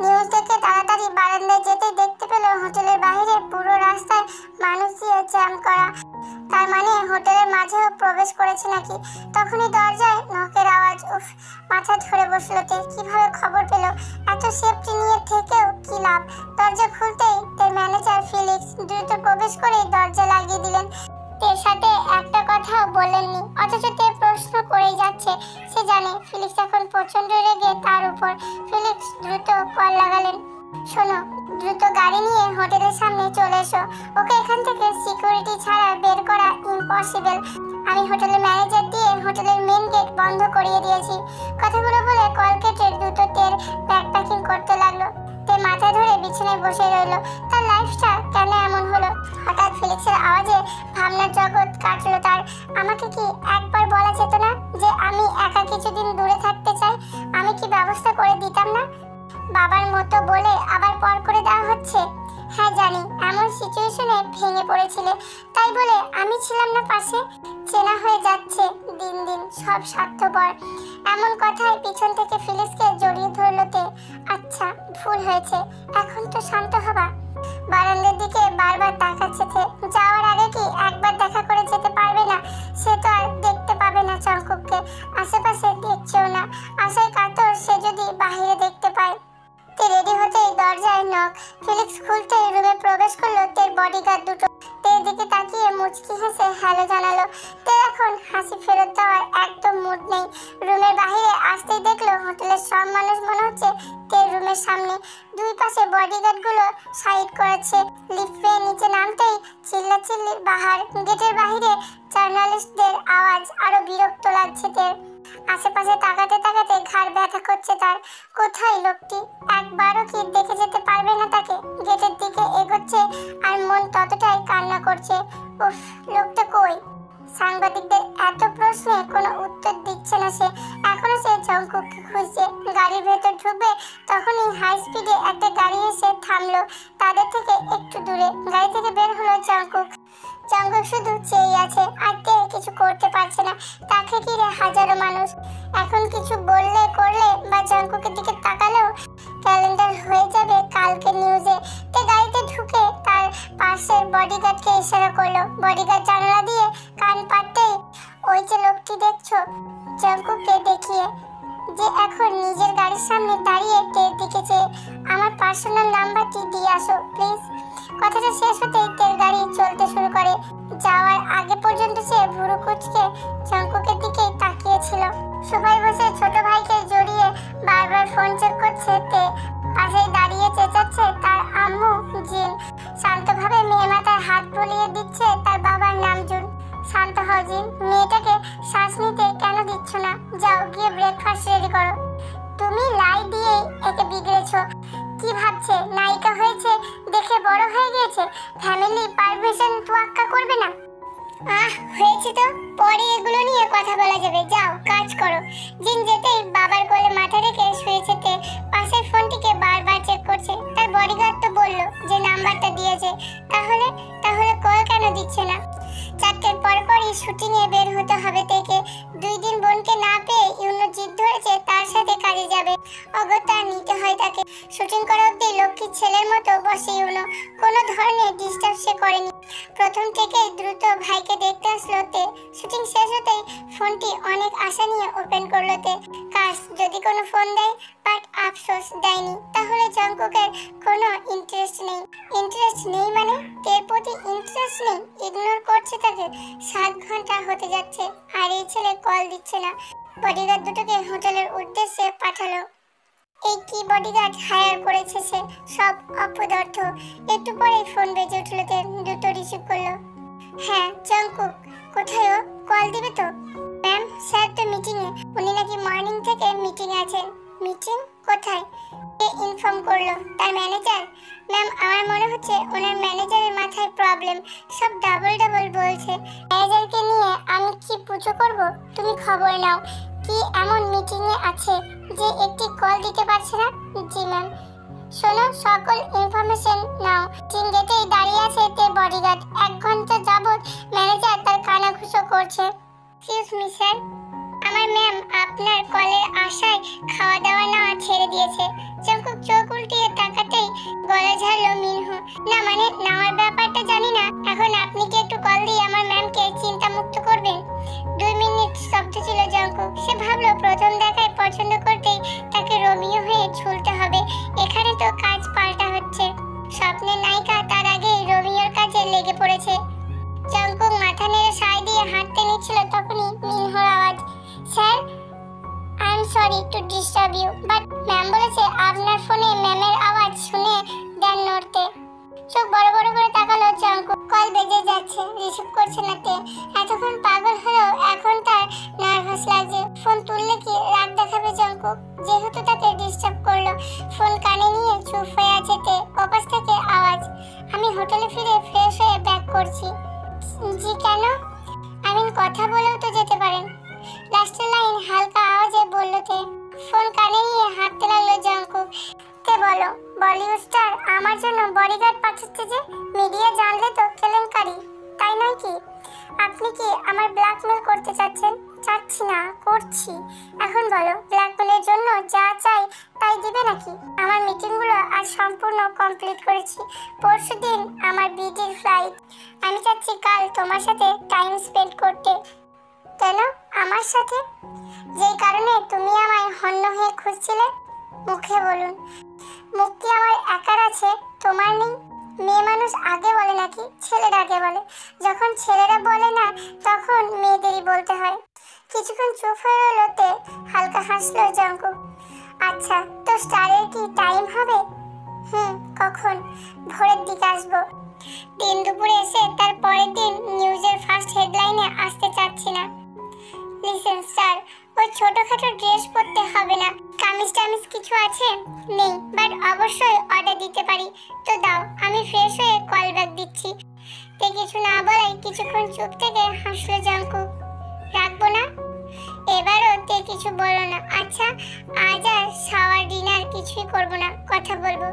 নিউজ দেখে তাড়াতাড়ি বারান্দায় যেতেই দেখতে পেল হোটেলের বাইরে পুরো রাস্তায় মানুষ দিয়ে জ্যাম করা। তার মানে হোটেলের মাঝেও প্রবেশ করেছে নাকি। তখনই দরজায় নকের আওয়াজ। উফ, মাথা ধরে বসলো তে। কিভাবে খবর পেল? এত সেফটি নিয়ে থেকেও কি লাভ? দরজা খুলতেই তার ম্যানেজার ফিলিক্স দ্রুত প্রবেশ করে দরজা লাগিয়ে দিলেন। তের সাথে একটা কথা বলেননি, অথচ তে প্রশ্ন করেই যাচ্ছে। সে জানে ফিলিক্স এখন প্রচন্ড রেগে তার উপর। ফিলিক্স দ্রুত কল লাগালেন, শোনো, দ্রুত গাড়ি নিয়ে হোটেলের সামনে চলে এসো। ওকে এখান থেকে সিকিউরিটি ছাড়া বের করা ইম্পসিবল। আমি হোটেলের ম্যানেজার দিয়ে হোটেলের মেন গেট বন্ধ করিয়ে দিয়েছি। কথাগুলো বলে কল কেটে দ্রুত তের ব্যাগ প্যাকিং করতে লাগলো। তে মাথা ধরে বিছানায় বসে রইল। তার লাইফটা কেন এমন হলো? হঠাৎ ফিলিক্সের আওয়াজে ভাবনার জগৎ কাটলো তার। আমাকে কি একবার বলা যেত না যে আমি একা কিছুদিন দূরে থাকতে চাই? আমি কি ব্যবস্থা করে দিতাম না? বাবার মতো বলে আবার পর করে দেওয়া হচ্ছে। হ্যাঁ জানি এমন সিচুয়েশনে ভেঙে পড়েছিলে, তাই বলে আমি ছিলাম না পাশে। চেনা হয়ে যাচ্ছে দিন দিন সব স্বার্থপর। এমন কথায় পিছন থেকে ফিলিক্সকে জড়িয়ে ধরলো তে। আচ্ছা, ভুল হয়েছে, এখন তো শান্ত হবা। বারান্দার দিকে বারবার তাকাচ্ছে তে। যাওয়ার আগে কি একবার দেখা করে যেতে পারবে না? সে তো আর দেখতে পাবে না জঙ্কুককে, আশেপাশে দেখছেও না। আশায় কাতর সে যদি বাহিরে দেখতে পায়। তে রেডি হতেই দরজায় নক। ফিলিক্স খুলতেই রুমে প্রবেশ করলো তের বডিগার্ড দুটো। তের দিকে তাকিয়ে মুচকি হেসে হ্যালো জানালো। তে এখন হাসি ফেরত দেওয়ার একদম মুড নেই। রুমের বাইরে আসতেই দেখলো হোটেলের সব মানুষ মনে হচ্ছে তের রুমের সামনে। দুই পাশে বডিগার্ড গুলো সাইড করেছে। লিফটে নিচে নামতেই চিল্লাচিল্লির বাহার। গেটের বাইরে জার্নালিস্টদের আওয়াজ। আরো বিরক্ত লাগছে তের। আশেপাশে তাকাতে তাকাতে ঘাড় ব্যথা করছে তার। কোথায় লোকটি? একবারও কি দেখে যেতে পারবে না তাকে? গেটের দিকে এগোচ্ছে আর মন ততটাই কান্না করছে। উফ, লোকটা কই? সাংবাদিকদের এত প্রশ্নে কোনো উত্তর দিচ্ছে না সে। এখনো সে জঙ্কুককে খুঁজছে। গাড়ির ভেতর ঢুকবে তখনই হাই স্পিডে একটা গাড়ি এসে থামলো তাদের থেকে একটু দূরে। গাড়ি থেকে বের হলো জঙ্কুক। জঙ্কুক শুধু চেয়ে আছে আর কিছু করতে পারছে না। তাকে ঘিরে হাজারো মানুষ। এখন কিছু বললে করলে বা জঙ্কুকের দিকে তাকালেও ক্যালেন্ডার হয়ে যাবে কালকে নিউজে। তে গাড়িতে ঢুকে তার পাশের বডিগার্ডকে ইশারা করলো। বডিগার্ড জানালা দিয়ে কান পাততেই, ওই যে লোকটি দেখছো, জঙ্কুককে দেখিয়ে, যে এখন নিজের গাড়ির সামনে দাঁড়িয়ে তের দিকে চেয়ে, আমার পার্সোনাল নাম্বারটি দিয়ে আসো প্লিজ। কথাটা শেষ হতেই তের গাড়ি চলতে শুরু করে। যাওয়ার আগে পর্যন্ত সে ভুরু কুঁচকে জঙ্কুকের দিকেই তাকিয়েছিল। সোফায় বসে ছোট ভাইকে জড়িয়ে বারবার ফোন চেক করছে তে। পাশে দাঁড়িয়ে চেঁচাচ্ছে তার আম্মু জিন। শান্তভাবে মেয়ে মাথায় হাত বুলিয়ে দিচ্ছে তার বাবার নাম জুন। শান্ত হও জিন, মেয়েটাকে শ্বাস নিতে কেন দিচ্ছ না? যাও গিয়ে ব্রেকফাস্ট রেডি করো। তুমি লাই দিয়েই একে বিগড়েছো। কি ভাবছে নায়িকা হয়েছে দেখে বড় হয়ে গিয়েছে? ফ্যামিলি পারমিশন তোয়াক্কা করবে না? হয়েছে তো, পরে এগুলো নিয়ে কথা বলা যাবে। যাও কাজ করো। জিন যেতেই বাবার কোলে মাথা রেখে শুয়েছে তে। পাশের ফোনটিকে বারবার চেক করছে। তার বডিগার্ড তো বললো যে নাম্বারটা দিয়েছে, তাহলে তাহলে কল কেন দিচ্ছে না? 4টের পরপরই শুটিং এ বের হতে হবে থেকে। 2 দিন বোনকে না পেয়ে ইউনো জিদ ধরেছে তার সাথে কাজে যাবে। অগত্যা নিতে হয় তাকে। শুটিং করা অব্দি লক্ষ্মীর ছেলের মতো বসে ইউনো। কোনো ধরনের ডিস্টার্ব সে করেনি। প্রথম থেকেই দ্রুত ভাইকে দেখতে আসলো তে। শুটিং শেষ হতেই ফোনটি অনেক আশা নিয়ে ওপেন করলো তে। কাশ যদি কোনো ফোন দেয়, বাট আফসোস দেয়নি। তাহলে জঙ্কুকের কোনো ইন্টারেস্ট নেই। ইন্টারেস্ট নেই মানে? তের প্রতি ইন্টারেস্ট নেই? ইগনোর করছে তাকে। 7 ঘন্টা হতে যাচ্ছে আর এই ছেলে কল দিচ্ছে না। বডিগার্ড দুটোকে হোটেলের উদ্দেশ্যে পাঠালো। এই কি বডিগার্ড হায়ার করেছে সে? সব অপদার্থ। একটু পরেই ফোন বেজে উঠলো তে। দুটো রিসিভ করলো। হ্যাঁ জঙ্কুক, কোথায় ও? কল দিবে তো? ম্যাম স্যার তো মিটিংয়ে। উনি নাকি মর্নিং থেকে মিটিং আছেন। মিটিং কোথায়? কে ইনফর্ম করলো? তার ম্যানেজার? ম্যাম আমার মনে হচ্ছে ওনার ম্যানেজারের মাথায় প্রবলেম। সব ডাবল ডাবল বলছে। ম্যানেজারকে নিয়ে আমি কি পুজো করব? তুমি খবর নাও কি এমন মিটিং এ আছে যে একটি কল দিতে পারছে না? জি ম্যাম। শোনো, সকল ইনফরমেশন নাও। টিম গেটেই দাঁড়িয়ে আছে তে বডিগার্ড। 1 ঘন্টা যাবত ম্যানেজার তার কানাঘুষো করছে। Excuse me sir. আমার ম্যাম আপনার কলের আশায় খাওয়া দাওয়া না ছেড়ে দিয়েছে। জঙ্কুক চোখ উল্টিয়ে তাকাতেই গলা ঝাড়লো মিনহু। না মানে নেওয়ার ব্যাপারটা জানি না। এখন আপনি কি একটু কল দিয়ে আমার ম্যামকে চিন্তা মুক্ত করবেন? 2 মিনিট স্তব্ধ ছিল জঙ্কুক। সে ভাবলো প্রথম দেখায় পছন্দ করতেই তাকে রোমিও হয়ে ঝুলতে হবে। এখানে তো কাজ পাল্টা হচ্ছে। স্বপ্নের নায়িকা তার আগেই রোমিওর কাজে লেগে পড়েছে। জঙ্কুক মাথা নেড়ে সায় দিয়ে হাঁটতে নিচ্ছিল তখনই মিনহুর আওয়াজ। Sir I am sorry to disturb you, but ma'am বলেছে আপনার ফোনে ম্যামের আওয়াজ শুনে দেন নড়তে। চোখ বড় বড় করে তাকালো জঙ্কুক। কল বেজে যাচ্ছে, রিসিভ করছে না তে। এতক্ষণ পাগল হলেও এখন তার নার্ভাস লাগছে। ফোন তুললে কি রাগ দেখাবে জঙ্কুক? যেহেতু তাকে ডিস্টার্ব করলো। ফোন কানে নিয়ে চুপ হয়ে আছে তে। ওপাশ থেকে আওয়াজ। আমি হোটেলে ফিরে ফ্রেশ হয়ে ব্যাক করছি। জি কেন? কথা বলেও তো যেতে পারেন। লাস্টের লাইন হালকা আওয়াজে বলল তে। ফোন কানে নিয়ে হাঁটতে লাগলো জঙ্কুক। তে বলো, বলিউড স্টার আমার জন্য বডিগার্ড পাঠাচ্ছে যে? মিডিয়া জানলে তো কেলেঙ্কারি, তাই নয় কি? আপনি কি আমার ব্ল্যাকমেল করতে চাচ্ছেন? চাচ্ছি না, করছি। এখন বলো, ব্ল্যাকমেলের জন্য যা চাই তাই দিবে নাকি? আমার মিটিংগুলো আজ সম্পূর্ণ কমপ্লিট করেছি। পরশুদিন আমার বিডির ফ্লাইট। আমি চাচ্ছি কাল তোমার সাথে টাইম স্পেন্ড করতে। কেন আমার সাথে? যেই কারণে তুমি আমায় হন্য হয়ে খুঁজছিলে। মুখে বলুন। মুখ কি আমার একার আছে, তোমার নেই? মেয়ে মানুষ আগে বলে নাকি ছেলেরা আগে বলে? যখন ছেলেরা বলে না তখন মেয়েদেরই বলতে হয়। কিছুক্ষণ চুপ হয়ে রইল তে। হালকা হাসলো জঙ্কুক। আচ্ছা, তো স্টারের কি টাইম হবে? কখন? ভোরের দিকে আসবো। দিন দুপুরে এসে তার পরের দিন নিউজের ফার্স্ট হেডলাইনে আসতে চাচ্ছি না। লিসেন স্যার, ওই ছোটখাটো ড্রেস পরতে হবে না। কামিজ টামিজ কিছু আছে? নেই, বাট অবশ্যই অর্ডার দিতে পারি। তো দাও, আমি ফ্রেশ হয়ে কল ব্যাক দিচ্ছি। তে কিছু না বলাই কিছুক্ষণ চুপ থেকে হাসলো জাঙ্কুক। রাখবো না? এবারও তে কিছু বলল না। আচ্ছা, আজ আর শাওয়ার ডিনার কিছুই করব না, কথা বলবো।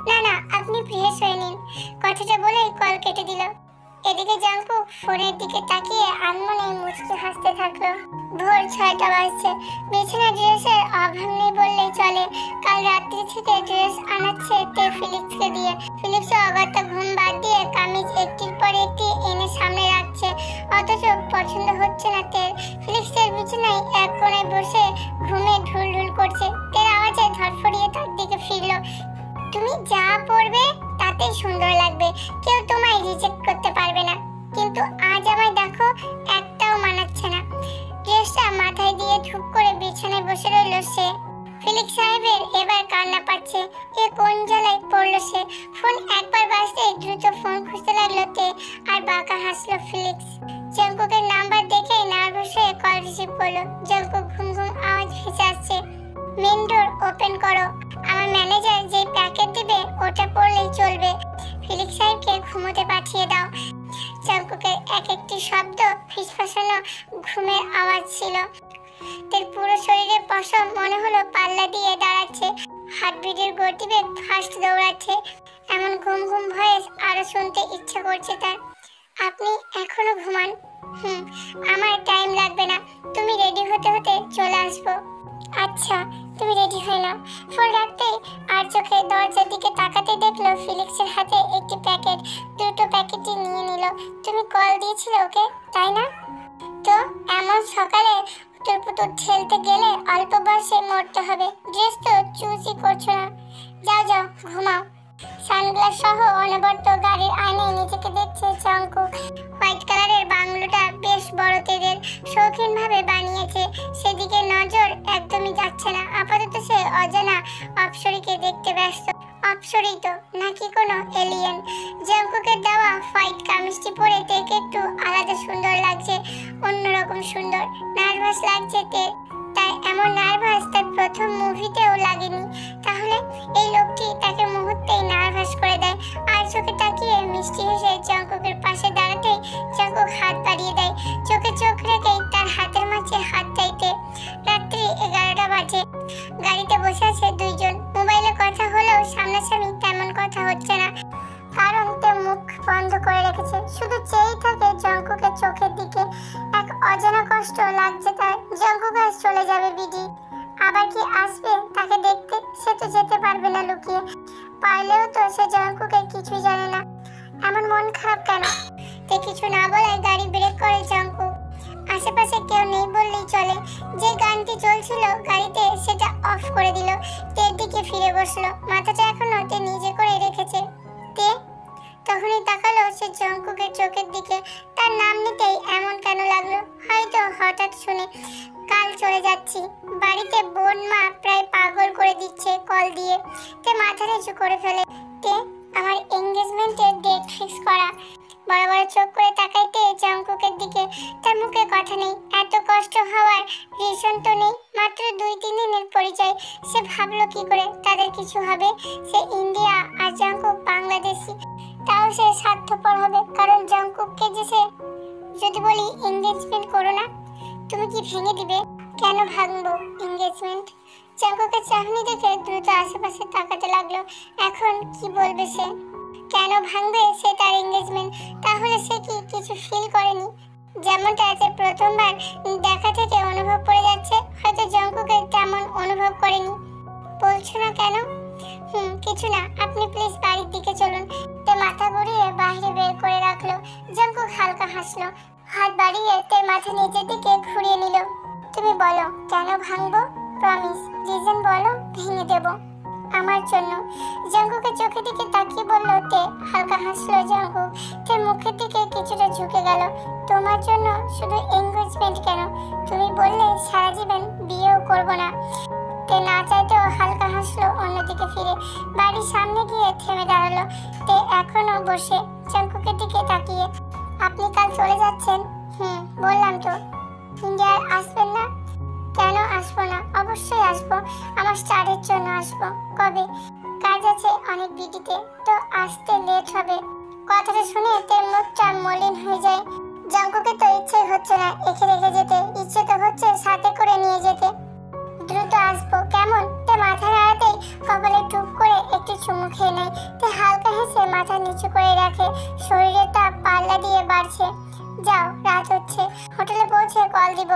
না না, আপনি ফ্রেশ হয়ে নিন। কথাটা বলেই কল কেটে দিল। এদিকে জাঙ্কুক ফোনের দিকে তাকিয়ে আনমনে মুচকি হাসতে থাকলো। ভোর 6টা বাজছে। বিছানা ড্রেসের অভাব নেই বললেই চলে। কাল রাত্রি থেকে ড্রেস আনাচ্ছে তে ফিলিক্সকে দিয়ে। ফিলিক্স অগত্যা ঘুম বাদ দিয়ে কামিজ একটির পর একটি এনে সামনে রাখছে, অথচ পছন্দ হচ্ছে না তের। ফিলিক্সের বিছানায় এক কোণায় বসে ঘুমে ঢুল ঢুল করছে। তের আওয়াজে ধরফড়িয়ে তার দিকে ফিরল। তুমি যা পরবে তাতেই সুন্দর লাগবে, কেউ তোমায় রিজেক্ট করতে পারবে না। কিন্তু আজ আমায় দেখো, একটাও মানাচ্ছে না। ড্রেসটা মাথায় দিয়ে ধুপ করে বিছানায় বসে রইল সে। ফিলিক্স সাহেবের এবার কান্না পাচ্ছে। এ কোন জ্বালায় পড়লো সে। ফোন একবার বাজতেই দ্রুত ফোন খুঁজতে লাগলো তে, আর বাঁকা হাসলো ফিলিক্স। জাঙ্কুকের নাম্বার দেখেই নার্ভাস হয়ে কল রিসিভ করলো। জাঙ্কুক ঘুম ঘুম আওয়াজ ভেসে আসছে। মেন ডোর ওপেন করো, আমার ম্যানেজার যে প্যাকেট দিবে ওটা পড়লেই চলবে। ফিলিক্স সাহেবকে ঘুমোতে পাঠিয়ে দাও। জাঙ্কুকের এক একটি শব্দ ফিসফাসানো ঘুমের আওয়াজ ছিল। তার পুরো শরীরে পশম মনে হলো পাল্লা দিয়ে দাঁড়াচ্ছে। হার্টবিটের গতিবেগ ফাস্ট দৌড়াচ্ছে। এমন ঘুম ঘুম ভয়েস আরো শুনতে ইচ্ছা করছে তার। আপনি এখনো ঘুমান? আমার টাইম লাগবে না, তুমি রেডি হতে হতে চলে আসবো। আচ্ছা, তুমি রেডি হয়ে নাও। ফোন রাখতেই আর চোখে দরজার দিকে তাকাতে দেখলো ফিলিক্সের হাতে একটি প্যাকেট। দুটো প্যাকেটই নিয়ে নিল। তুমি কল দিয়েছিলে ওকে, তাই না? তো এমন সকালে উত্তরপুতুর ঠেলতে গেলে অল্প বয়সে মরতে হবে। ড্রেস তো চুজই করছো না। যাও যাও ঘুমাও। সানগ্লাস সহ অনবরত গাড়ির আয়নায় নিজেকে দেখছে জাঙ্কুক। হোয়াইট কালারের বাংলোটা বেশ বড়, তেদের শৌখিন ভাবে বানিয়েছে। সেদিকে নজর একদমই যাচ্ছে না। আপাতত সে অজানা অপ্সরীকে দেখতে ব্যস্ত। অপ্সরী তো নাকি কোনো এলিয়েন? জাঙ্কুকের দেওয়া হোয়াইট কামিজটি পরে তেকে একটু আলাদা সুন্দর লাগছে, অন্যরকম সুন্দর। নার্ভাস লাগছে তে, তাই এমন নার্ভাস তার প্রথম মুভিতেও লাগেনি। তাহলে এই লোকটি তাকে মুহূর্তেই নার্ভাস করে দেয়। আর চোখে তাকিয়ে মিষ্টি হেসে জাঙ্কুকের পাশে দাঁড়াতেই জাঙ্কুক হাত বাড়িয়ে দেয়। চোখে চোখ রেখেই তার হাতের মাঝে হাত চাইতে। রাত্রি 11টা বাজে। গাড়িতে বসে আছে দুইজন। মোবাইলে কথা হলেও সামনাসামনি তেমন কথা হচ্ছে না, কারণ তে মুখ বন্ধ করে রেখেছে। শুধু চেয়েই থাকে জাঙ্কুকের চোখের দিকে। এক অজানা কষ্ট লাগছে তার। জাঙ্কুক আজ চলে যাবে বিডি। আবার কি আসবে তাকে দেখতে? সে তো যেতে পারবে না লুকিয়ে। পারলেও তো সে জাঙ্কুকের কিছুই জানে না। এমন মন খারাপ কেন? তে কিছু না বলায় গাড়ি ব্রেক করে জাঙ্কুক। আশেপাশে কেউ নেই বললেই চলে। যে গানটি চলছিল গাড়িতে সেটা অফ করে দিল। তের দিকে ফিরে বসলো। মাথাটা এখনো তে নিজে করে রেখেছে। তে তখনই তাকালো সে জাঙ্কুকের চোখের দিকে। তার নাম নিতেই এমন কেন লাগলো? হয়তো হঠাৎ শুনে। কাল চলে যাচ্ছি। বাড়িতে বোন মা প্রায় পাগল করে দিচ্ছে কল দিয়ে। তে মাথা নিচু করে ফেলে। তে আমার এঙ্গেজমেন্টের ডেট ফিক্স করা। বড় বড় চোখ করে তাকাইতে জাঙ্কুকের দিকে। তার মুখে কথা নেই। এত কষ্ট হওয়ার রিজন তো নেই। মাত্র 2-3 দিনের পরিচয়। সে ভাবলো কি করে তাদের কিছু হবে? সে ইন্ডিয়া আর জাঙ্কুক বাংলাদেশি। তাও সে স্বার্থপর হবে, কারণ জাঙ্কুককে যে সে যদি বলি এঙ্গেজমেন্ট করো না, তুমি কি ভেঙে দিবে? কেন ভাঙবো এঙ্গেজমেন্ট? জাঙ্কুকের চাহনি দেখে দ্রুত আশেপাশে তাকাতে লাগলো। এখন কি বলবে সে? কেন ভাঙবে সে তার এঙ্গেজমেন্ট? তাহলে সে কি কিছু ফিল করেনি? যেমনটা সে প্রথমবার দেখা থেকে অনুভব করে যাচ্ছে, হয়তো জাঙ্কুকের তেমন অনুভব করেনি। বলছো না কেন? কিছু না, আপনি প্লিজ বাড়ির দিকে চলুন। তে মাথা ঘুরিয়ে বাইরে বের করে রাখলো। জাঙ্কুক হালকা হাসলো। হাত বাড়িয়ে তে মাথা নিচের দিকে ঘুরিয়ে নিল। তুমি বলো কেন ভাঙবো? প্রমিস, রিজন বলো, ভেঙে দেবো আমার জন্য। জাঙ্কুকের চোখের দিকে তাকিয়ে বলল তে। হালকা হাসলো জাঙ্কুক। তে মুখের দিকে কিছুটা ঝুঁকে গেল। তোমার জন্য? শুধু এঙ্গেজমেন্ট কেন? তুমি বললে সারা জীবন বিয়েও করবো না। তে না চাইতেও হালকা হাসলো অন্যদিকে ফিরে। বাড়ির সামনে গিয়ে থেমে দাঁড়ালো। তে এখনো বসে জাঙ্কুকের দিকে তাকিয়ে। আপনি কাল চলে যাচ্ছেন? বললাম তো। ইন্ডিয়ার আসবেন না? কেন আসবো না? অবশ্যই আসবো। আমার স্টারের জন্য আসবো। কবে? কাজ আছে অনেক বিডিতে, তো আসতে লেট হবে। কথাটা শুনে তের মুখটা মলিন হয়ে যায়। জাঙ্কুকে তো ইচ্ছে হচ্ছে না একে রেখে যেতে, ইচ্ছে তো হচ্ছে সাথে করে নিয়ে যেতে। দ্রুত আসবো কেমন? তে মাথা নাড়াতেই কপালে টুপ করে একটু চুমু খেয়ে নেয়। তে হালকা হেসে মাথা নিচু করে রাখে। শরীরের তাপ পাল্লা দিয়ে বাড়ছে। যাও, রাত হচ্ছে, হোটেলে পৌঁছে কল দিব।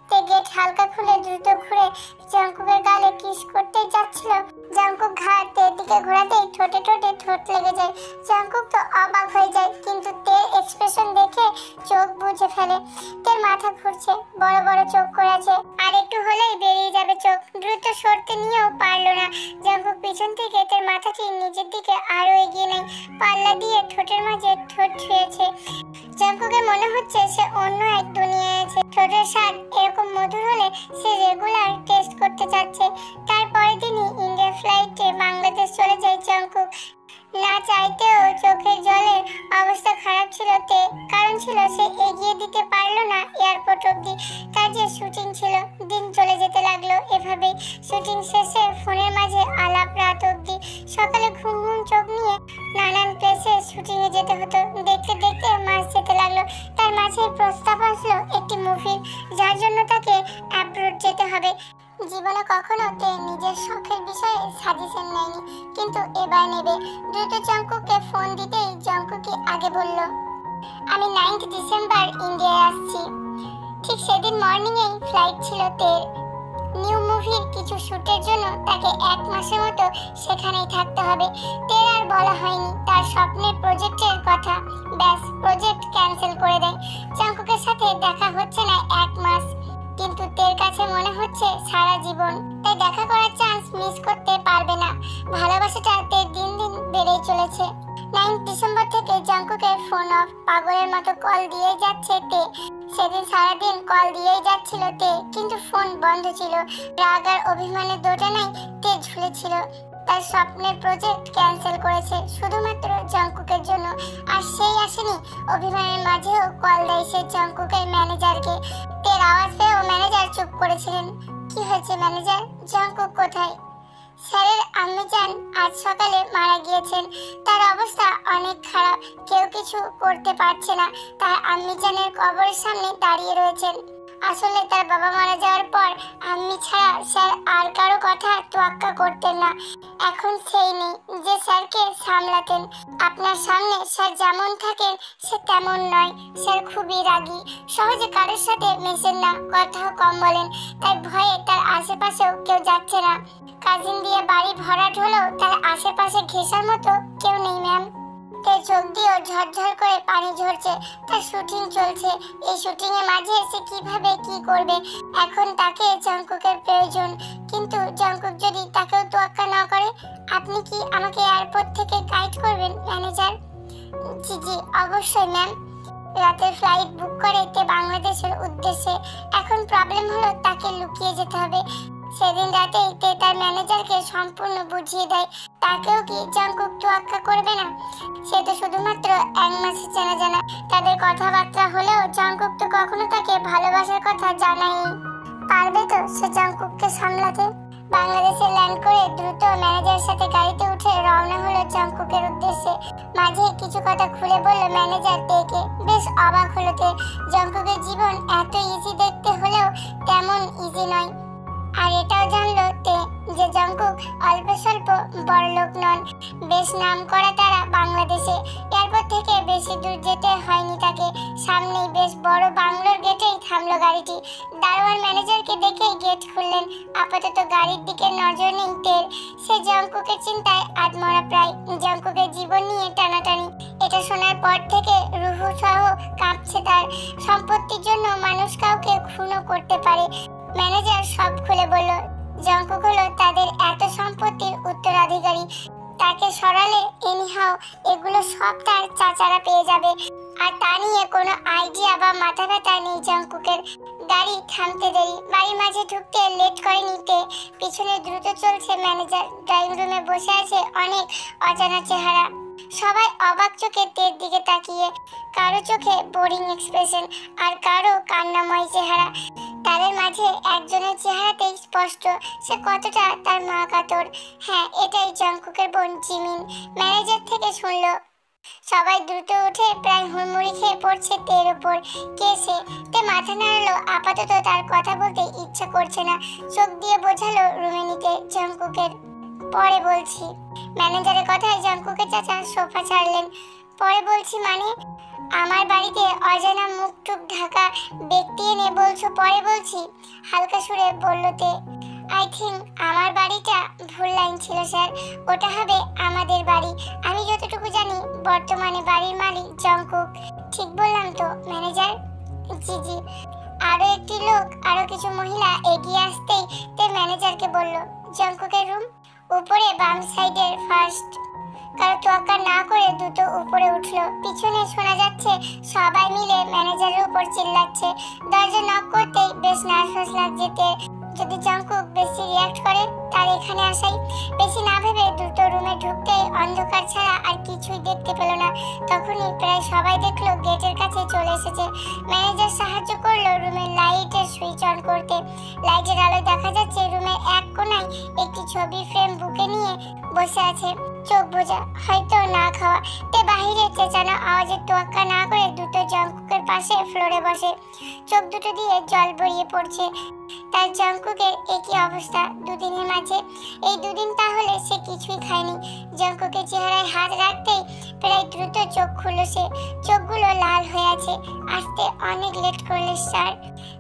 তে গেট হালকা খুলে দ্রুত ঘুরে জাঙ্কুকের গালে কিস করতেই যাচ্ছিল। জাঙ্কুক ঘাড় তের দিকে ঘোরাতেই ঠোঁটে ঠোঁটে ঠোঁট লেগে যায়। জাঙ্কুক তো অবাক হয়ে যায়, কিন্তু তের এক্সপ্রেশন দেখে চোখ বুজে ফেলে। তের মাথা ঘুরছে, বড় বড় চোখ করেছে, আর একটু হলেই বেরিয়ে যাবে চোখ। দ্রুত সরতে নিয়েও পারলো না। জাঙ্কুক পিছন থেকে তের মাথাটি নিজের দিকে আরো এগিয়ে নেয়, পাল্লা দিয়ে ঠোঁটের মাঝে ঠোঁট ছুঁয়েছে। জাঙ্কুকের মনে হচ্ছে সে অন্য এক দুনিয়ায় আছে। ঠোঁটের স্বাদ এরকম মধুর হলে সে রেগুলার টেস্ট করতে চাচ্ছে। তারপরের দিনই ইন্ডিয়া ফ্লাইটে বাংলাদেশ চলে যায় জাঙ্কুক। না চাইতেও চোখের জলের অবস্থা খারাপ ছিল তে, কারণ ছিল সে এগিয়ে দিতে পারলো না এয়ারপোর্ট অব্দি। তার যে শুটিং ছিল, দিন চলে যেতে লাগলো এভাবেই। শুটিং শেষে ফোনের মাঝে আলাপ রাত অব্দি। সকালে ঘুম ঘুম চোখ নিয়ে নানান প্লেসে শুটিংয়ে যেতে হতো। দেখতে দেখতে মাস যেতে লাগলো। তার মাঝে প্রস্তাব আসলো একটি মুভির, যার জন্য তাকে অ্যাব্রোড যেতে হবে। জীবনে কখনো তে নিজের শখের বিষয়ে সাজেশন নেয়নি, কিন্তু এবার নেবে। দ্রুত জাঙ্কুককে ফোন দিতেই জাঙ্কুকই আগে বলল, আমি 9 ডিসেম্বর ইন্ডিয়ায় আসছি। ঠিক সেদিন মর্নিংয়েই ফ্লাইট ছিল তের। নিউ মুভির কিছু শুটের জন্য তাকে 1 মাসের মতো সেখানেই থাকতে হবে। তের আর বলা হয়নি তার স্বপ্নের প্রজেক্টের কথা। ব্যাস, প্রজেক্ট ক্যান্সেল করে দেয়। জাঙ্কুকের সাথে দেখা হচ্ছে না 1 মাস, কিন্তু তের কাছে মনে হচ্ছে সারা জীবন। তাই দেখা করার চান্স মিস করতে পারবে না। ভালোবাসাটা তের দিন দিন বেড়েই চলেছে। 9 ডিসেম্বর থেকে জাঙ্কুকের ফোন অফ। পাগলের মতো কল দিয়ে যাচ্ছে তে। সেদিন সারাদিন কল দিয়েই যাচ্ছিল তে, কিন্তু ফোন বন্ধ ছিল। রাগ আর অভিমানের দোটানায় তে ঝুলেছিল। তার স্বপ্নের প্রজেক্ট ক্যান্সেল করেছে শুধুমাত্র জাঙ্কুকের জন্য। আর সেই আসেনি অভিমানের মাঝেও কল দেয় সে জাঙ্কুকের ম্যানেজারকে। তের আওয়াজ পেয়েও ম্যানেজার চুপ করেছিলেন। কি হয়েছে ম্যানেজার? জাঙ্কুক কোথায়? স্যারের আম্মিজান আজ সকালে মারা গিয়েছেন। তার অবস্থা অনেক খারাপ, কেউ কিছু করতে পারছে না। তার আম্মিজানের কবরের সামনে দাঁড়িয়ে রয়েছেন। আসলে তার বাবা মারা যাওয়ার পর আম্মি ছাড়া স্যার আর কারো কথা তোয়াক্কা করতেন না। এখন সেই নেই যে স্যারকে সামলাতেন। আপনার সামনে স্যার যেমন থাকেন সে তেমন নয়। স্যার খুবই রাগী, সহজে কারোর সাথে মেশেন না, কথাও কম বলেন। তাই ভয়ে তার আশেপাশেও কেউ যাচ্ছে না। কাজিন দিয়ে বাড়ি ভরাট হলেও তার আশেপাশে ঘেঁষার মতো কেউ নেই ম্যাম। তার চোখ দিয়েও ঝরঝর করে পানি ঝরছে। তার শুটিং চলছে। এই শুটিং এর মাঝে সে কিভাবে কি করবে? এখন তাকে জাঙ্কুকের প্রয়োজন, কিন্তু জাঙ্কুক যদি তাকেও তোয়াক্কা না করে। আপনি কি আমাকে এয়ারপোর্ট থেকে গাইড করবেন ম্যানেজার? জি জি, অবশ্যই ম্যাম। রাতের ফ্লাইট বুক করে তে বাংলাদেশের উদ্দেশ্যে। এখন প্রবলেম হলো তাকে লুকিয়ে যেতে হবে। সেদিন রাতেই তে তার ম্যানেজারকে সম্পূর্ণ বুঝিয়ে দেয়। তাকেও কি জাঙ্কুক তোয়াক্কা করবে না? সে তো শুধুমাত্র 1 মাসে চেনা জানা। তাদের কথাবার্তা হলেও জাঙ্কুক তো কখনো তাকে ভালোবাসার কথা জানায়নি। পারবে তো সে জাঙ্কুককে সামলাতে? বাংলাদেশে ল্যান্ড করে দ্রুত ম্যানেজারের সাথে গাড়িতে উঠে রওনা হলো জাঙ্কুকের উদ্দেশ্যে। মাঝে কিছু কথা খুলে বলল ম্যানেজার তেকে। বেশ অবাক হলো তে। জাঙ্কুকের জীবন এত ইজি দেখতে হলেও তেমন ইজি নয়। আর এটাও জানলো তে যে জাঙ্কুক অল্প স্বল্প বড়লোক নন। বেশ নাম করা তারা বাংলাদেশে। এয়ারপোর্ট থেকে বেশি দূর যেতে হয়নি তাকে। সামনেই বেশ বড় বাংলোর গেটেই থামলো গাড়িটি। দারোয়ান ম্যানেজারকে দেখে গেট খুললেন। আপাতত গাড়ির দিকে নজর নেই তের। সে জাঙ্কুকের চিন্তায় আধমরা প্রায়। জাঙ্কুকের জীবন নিয়ে টানাটানি। এটা শোনার পর থেকে রুহু সহ কাঁপছে তার। সম্পত্তির জন্য মানুষ কাউকে খুনও করতে পারে। ম্যানেজার সব খুলে বলল। জাঙ্কুক হলো তাদের এত সম্পত্তির উত্তরাধিকারী। তাকে সরালে এনিহাও এগুলো সব তার চাচারা পেয়ে যাবে। আর তা নিয়ে কোনো আইডিয়া বা মাথা ব্যথা নেই জাঙ্কুকের। গাড়ি থামতে দেরি। বাড়ির মাঝে ঢুকতে লেট করে নিতে পিছনে দ্রুত চলছে ম্যানেজার। ড্রয়িং রুমে বসে আছে অনেক অজানা চেহারা। সবাই অবাক চোখে তের দিকে তাকিয়ে। কারো চোখে বোরিং এক্সপ্রেশন, আর কারো কান্নাময় চেহারা। তাদের মাঝে একজনের চেহারাতেই স্পষ্ট সে কতটা তার মা কাতর। হ্যাঁ, এটাই জাঙ্কুকের বোন জিমিন। ম্যানেজার থেকে শুনলো, সবাই দ্রুত উঠে প্রায় হুড়মুড়ি খেয়ে পড়ছে তের ওপর। কে সে? তে মাথা নাড়ালো। আপাতত তার কথা বলতে ইচ্ছা করছে না। চোখ দিয়ে বোঝালো রুমে নিতে জঙ্কুকের। পরে বলছি। ম্যানেজারের কথায় জঙ্কুকের চাচা সোফা ছাড়লেন। পরে বলছি মানে? আমার বাড়িতে অজানা মুখ টুক ঢাকা ব্যক্তি এনে বলছো পরে বলছি? হালকা সুরে বলল তে। আই থিঙ্ক আমার বাড়িটা ভুল লাইন ছিল স্যার। ওটা হবে আমাদের বাড়ি। আমি যতটুকু জানি বর্তমানে বাড়ির মালিক জঙ্কুক। ঠিক বললাম তো ম্যানেজার? জি জি। আরো একটি লোক, আরো কিছু মহিলা এগিয়ে আসতেই তে ম্যানেজারকে বলল, জঙ্কুকের রুম উপরে বাম সাইডের ফার্স্ট। কারো তোয়াক্কা না করে দ্রুত উপরে উঠলো। পিছনে শোনা যাচ্ছে সবাই মিলে ম্যানেজারের উপর চিল্লাচ্ছে। দরজা নক করতেই বেশ নার্ভাস লাগছে তে। যদি জঙ্কুক বেশি রিয়াক্ট করে তার এখানে আসাই। বেশি না ভেবে দ্রুত রুমে ঢুকতেই অন্ধকার ছাড়া আর কিছুই দেখতে পেল না। তখনই প্রায় সবাই দেখলো গেটের কাছে চলে এসেছে। ম্যানেজার সাহায্য করলো রুমের লাইটের সুইচ অন করতে। লাইটের আলোয় দেখা যাচ্ছে রুমের এক কোণায় একটি ছবি ফ্রেম বুকে নিয়ে বসে আছে, চোখ বোঝা, হয়তো না খাওয়া। তে বাহিরে চেঁচানো আওয়াজে তোয়াক্কা না করে দ্রুত জঙ্কুকের পাশে ফ্লোরে বসে। চোখ দুটো দিয়ে জল গড়িয়ে পড়ছে। তার জঙ্কুকের একই অবস্থা দুদিনের মাঝে। এই দুদিন তাহলে সে কিছুই খায়নি। জঙ্কুকের চেহারায় হাত রাখতেই প্রায় দ্রুত চোখ খুলল সে। চোখগুলো লাল হয়ে আছে। আসতে অনেক লেট করলে স্যার।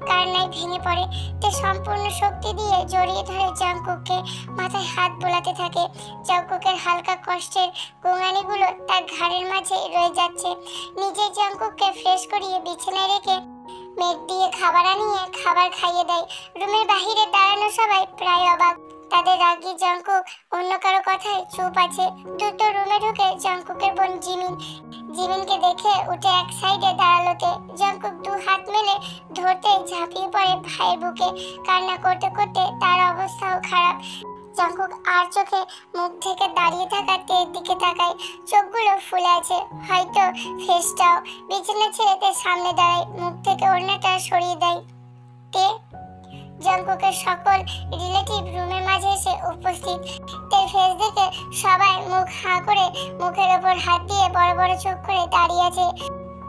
কান্নায় ভেঙে পড়ে। তে সম্পূর্ণ শক্তি দিয়ে জড়িয়ে ধরে জঙ্কুককে, মাথায় হাত বোলাতে থাকে। জঙ্কুকের হালকা কষ্টের গোঙানিগুলো তার ঘাড়ের মাঝে রয়ে যাচ্ছে। নিজে জঙ্কুককে ফ্রেশ করিয়ে বিছানায় রেখে মেঘ দিয়ে খাবার আনিয়ে খাবার খাইয়ে দেয়। রুমের বাহিরে দাঁড়ানো সবাই প্রায় অবাক। তাদের রাগী জঙ্কুক অন্য কারো কথায় চুপ আছে। দ্রুত রুমে ঢুকে জঙ্কুকের বোন জিমিনকে দেখে উঠে এক সাইডে দাঁড়ালো তে। জঙ্কুক দু হাত মেলে ধরতে ঝাঁপিয়ে পড়ে ভাইয়ের বুকে। কান্না করতে করতে তার অবস্থাও খারাপ। জঙ্কুক আর চোখে মুখ ঢেকে দাঁড়িয়ে থাকা তের দিকে তাকায়। চোখগুলো ফুলে আছে, হয়তো ফেসটাও। বিছানা ছেড়ে তে সামনে দাঁড়ায়, মুখ থেকে ওড়নাটা সরিয়ে দেয়। তে। জঙ্কুকের সকল রিলেটিভ রুমের মাঝে এসে উপস্থিত। তের ফেস দেখে সবাই মুখ হাঁ করে মুখের ওপর হাত দিয়ে বড় বড় চোখ করে দাঁড়িয়ে আছে।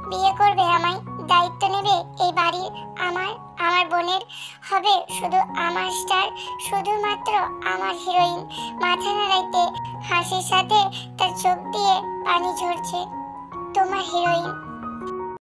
বিয়ে করবে আমায়? দায়িত্ব নেবে এই বাড়ির? আমার বোনের হবে শুধু আমার স্টার, শুধুমাত্র আমার হিরোইন। মাথা নাড়াইতে হাসির সাথে তার চোখ দিয়ে পানি ঝরছে। তোমার হিরোইন।